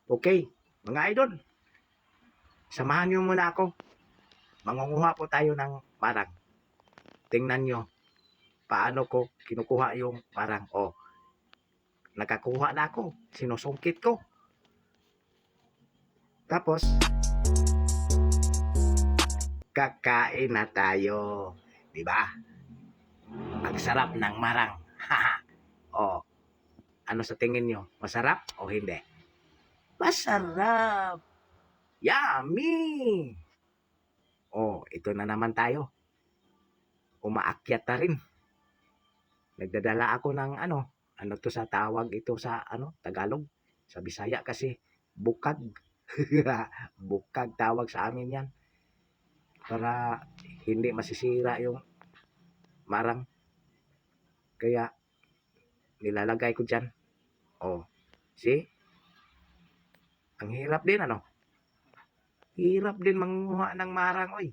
Okay, mga idol, samahan niyo muna ako. Mangunguha po tayo ng marang. Tingnan niyo paano ko kinukuha yung marang. Oh, nakakuha na ako. Sinusungkit ko. Tapos, kakain na tayo. Diba? Ang sarap ng marang. Oh, ano sa tingin niyo? Masarap o hindi? Masarap. Yummy! Oh, ito na naman tayo. Umaakyat na rin. Nagdadala ako ng ano to sa tawag ito sa Tagalog. Sa Bisaya kasi bukag. Bukag tawag sa amin yan. Para hindi masisira yung marang. Kaya nilalagay ko dyan. Oh, see? Ang hirap din Hirap din manguha ng marang, oy.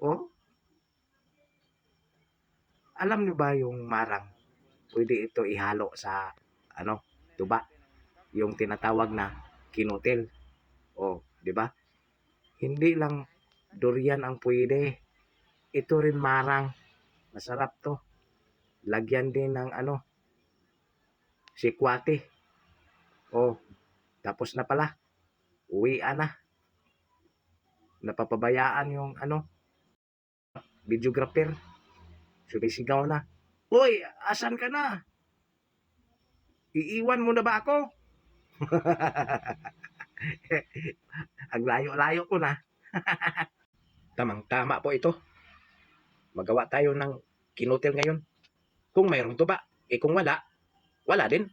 Oh, alam nyo ba yung marang? Pwede ito ihalo sa tuba, yung tinatawag na kinutil. Oh, di ba? Hindi lang durian ang pwede. Ito rin marang. Masarap to. Lagyan din ng sikwate. Oh, tapos na pala. Uwian na. Napapabayaan yung videographer. Sumisigaw na. Hoy, asan ka na? Iiwan mo na ba ako? Ang layo-layo ko na. Tamang-tama po ito. Magawa tayo ng kinutil ngayon. Kung mayroong tuba, kung wala, wala din.